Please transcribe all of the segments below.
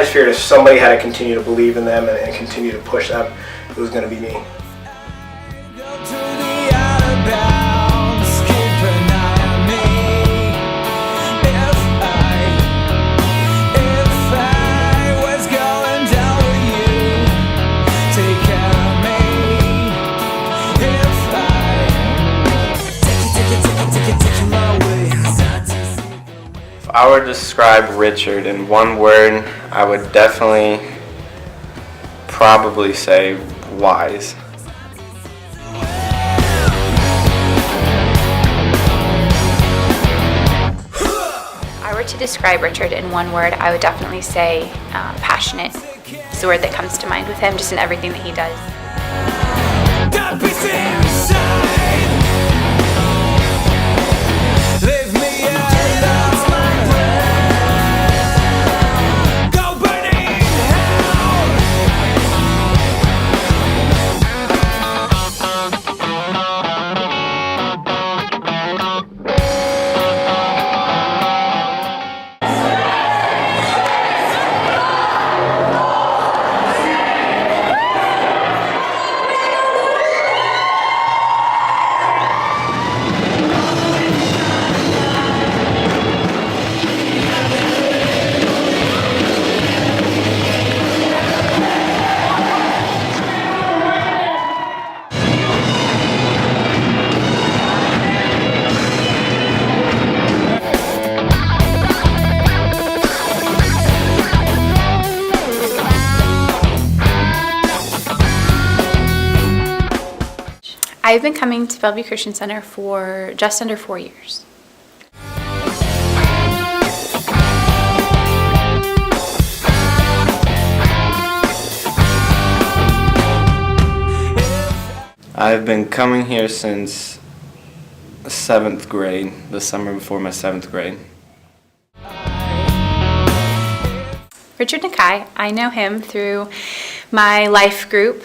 just figured if somebody had to continue to believe in them and continue to push them, it was going to be me. If I were to describe Richard in one word, I would definitely probably say wise. If I were to describe Richard in one word, I would definitely say passionate. It's the word that comes to mind with him, just in everything that he does. I've been coming to Bellevue Christian Center for just under 4 years. I've been coming here since 7th grade, the summer before my 7th grade. Richard Nakai, I know him through my life group.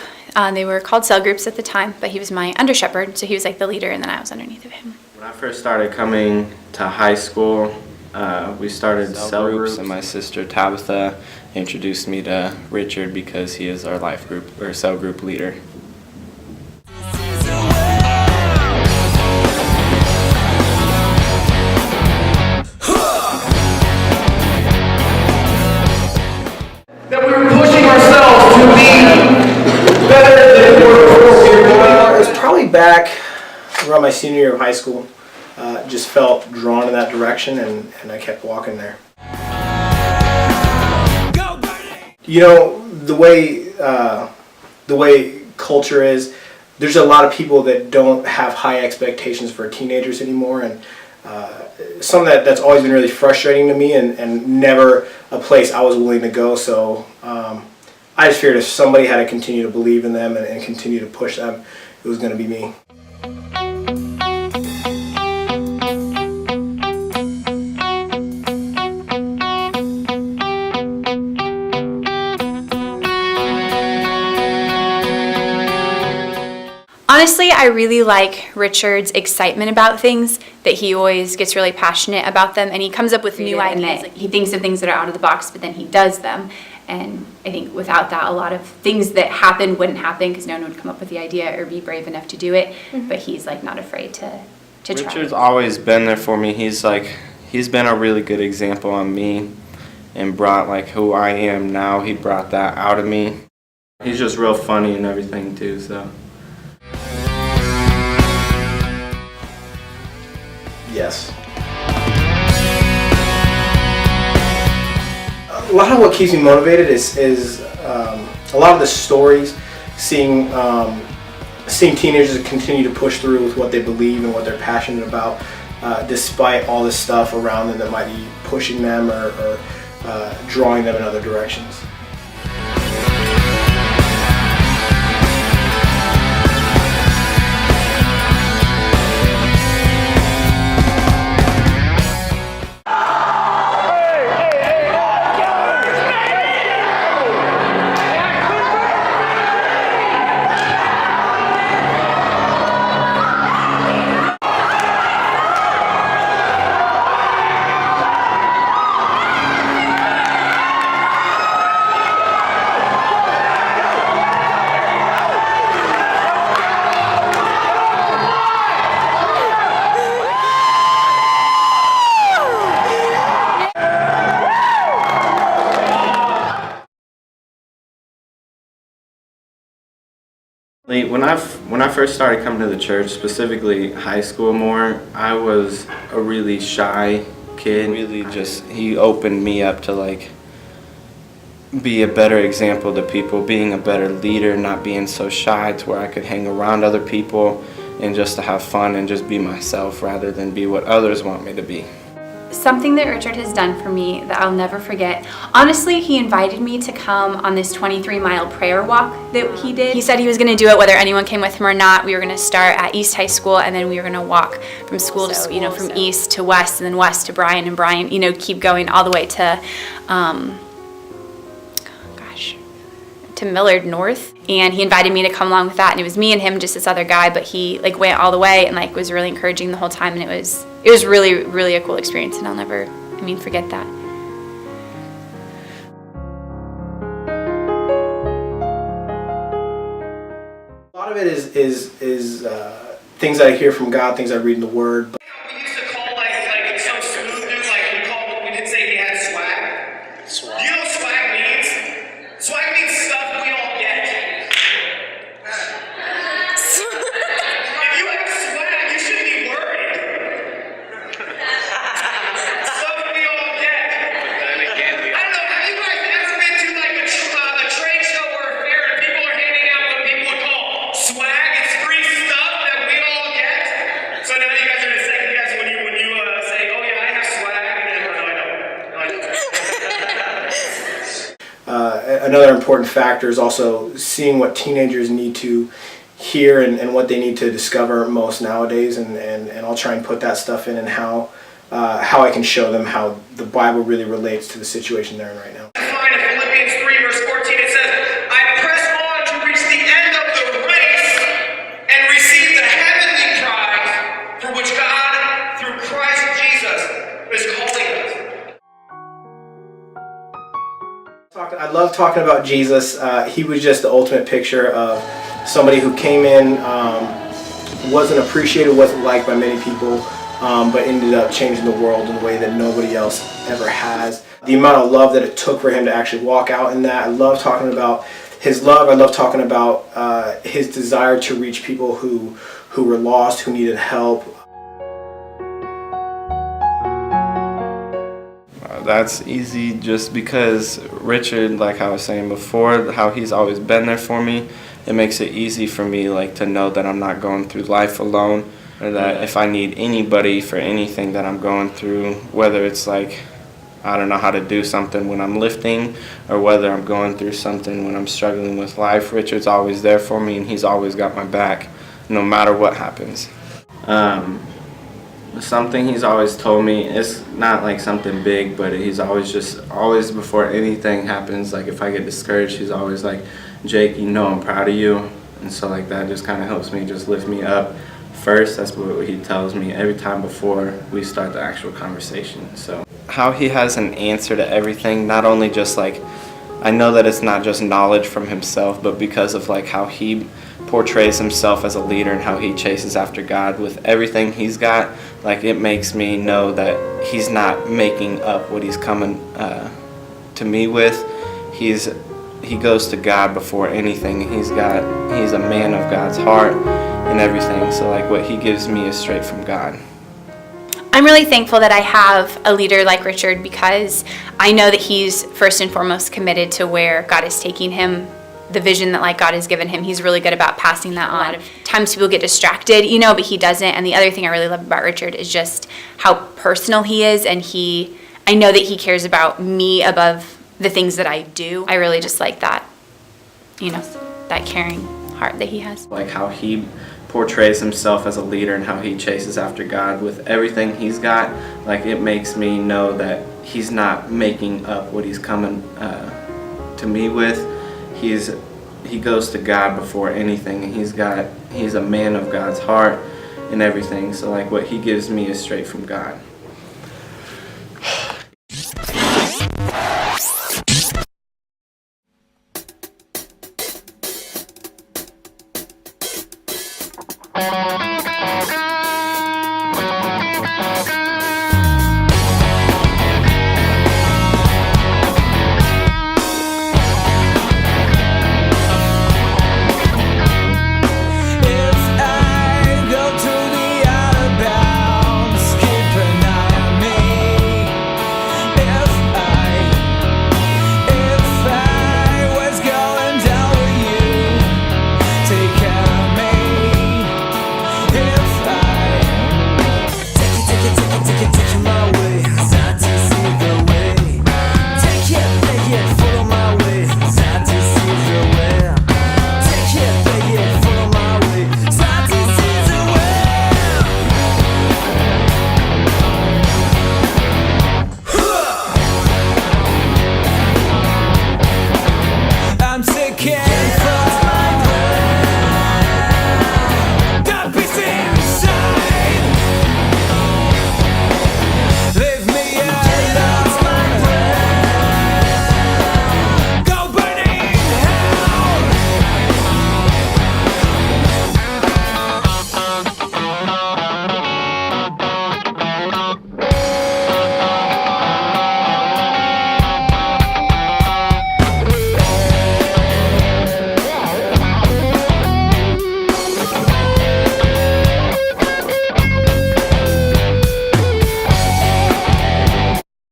They were called cell groups at the time, but he was my under shepherd, so he was like the leader, and then I was underneath of him. When I first started coming to high school, we started cell groups, and my sister Tabitha introduced me to Richard because he is our life group or cell group leader. That we were pushing ourselves to be better than we were before. It was probably back around my senior year of high school. Just felt drawn in that direction, and I kept walking there. You know, the way culture is, there's a lot of people that don't have high expectations for teenagers anymore, and something that's always been really frustrating to me, and never a place I was willing to go. So I just figured if somebody had to continue to believe in them and continue to push them, it was going to be me. Honestly, I really like Richard's excitement about things, that he always gets really passionate about them, and he comes up with new ideas. Like, he thinks of things that are out of the box, but then he does them. And I think without that, a lot of things that happen wouldn't happen because no one would come up with the idea or be brave enough to do it. Mm-hmm. But he's like not afraid to try. Richard's always been there for me. He's been a really good example on me and brought like who I am now. He brought that out of me. He's just real funny and everything too, so. Yes. A lot of what keeps me motivated is a lot of the stories, seeing teenagers continue to push through with what they believe and what they're passionate about, despite all this stuff around them that might be pushing them or drawing them in other directions. when I first started coming to the church, specifically high school more, I was a really shy kid. He opened me up to like be a better example to people, being a better leader, not being so shy to where I could hang around other people and just to have fun and just be myself rather than be what others want me to be. Something that Richard has done for me that I'll never forget. Honestly, he invited me to come on this 23-mile prayer walk that he did. He said he was going to do it whether anyone came with him or not. We were going to start at East High School, and then we were going to walk from school to school, from East to West, and then West to Bryan, and Bryan, keep going all the way to, to Millard North. And he invited me to come along with that, and it was me and him, just this other guy, but he went all the way and was really encouraging the whole time, and it was really, really a cool experience, and I'll never, forget that. A lot of it is things that I hear from God, things I read in the Word. We used to call like some smooth dude, we did say he had swag. Swag. Do you know what swag means? Swag means stuff we all get. If you have swag, you should be worried. Stuff we all get. I don't know, have you guys ever been to a trade show or a fair and people are handing out what people would call swag? It's free stuff that we all get. So now you guys are gonna second guess when you say, oh yeah, I have swag, and then no, I don't. Another important factor is also seeing what teenagers need to hear and what they need to discover most nowadays, and I'll try and put that stuff in and how I can show them how the Bible really relates to the situation they're in right now. Find in Philippians 3 verse 14 it says, I press on to reach the end of the race and receive the heavenly prize for which God, through Christ Jesus, is calling us. I love talking about Jesus. He was just the ultimate picture of somebody who came in, wasn't appreciated, wasn't liked by many people, but ended up changing the world in a way that nobody else ever has. The amount of love that it took for him to actually walk out in that. I love talking about his love. I love talking about his desire to reach people who were lost, who needed help. That's easy just because Richard, like I was saying before, how he's always been there for me. It makes it easy for me to know that I'm not going through life alone, or that if I need anybody for anything that I'm going through, whether it's I don't know how to do something when I'm lifting, or whether I'm going through something when I'm struggling with life, Richard's always there for me, and he's always got my back no matter what happens. Something he's always told me, it's not something big, but he's always before anything happens, if I get discouraged, he's always like, Jake, I'm proud of you. And so that just kind of helps me, just lift me up first. That's what he tells me every time before we start the actual conversation. So how he has an answer to everything, not only just I know that it's not just knowledge from himself, but because of how he portrays himself as a leader and how he chases after God with everything he's got, it makes me know that he's not making up what he's coming to me with. He goes to God before anything. He's a man of God's heart and everything. So what he gives me is straight from God. I'm really thankful that I have a leader like Richard, because I know that he's first and foremost committed to where God is taking him, the vision that God has given him. He's really good about passing that on. A lot of times people get distracted, but he doesn't. And the other thing I really love about Richard is just how personal he is, and I know that he cares about me above the things that I do. I really just like that, that caring heart that he has. How he portrays himself as a leader and how he chases after God with everything he's got, it makes me know that he's not making up what he's coming to me with. He goes to God before anything, and he's a man of God's heart and everything. So what he gives me is straight from God.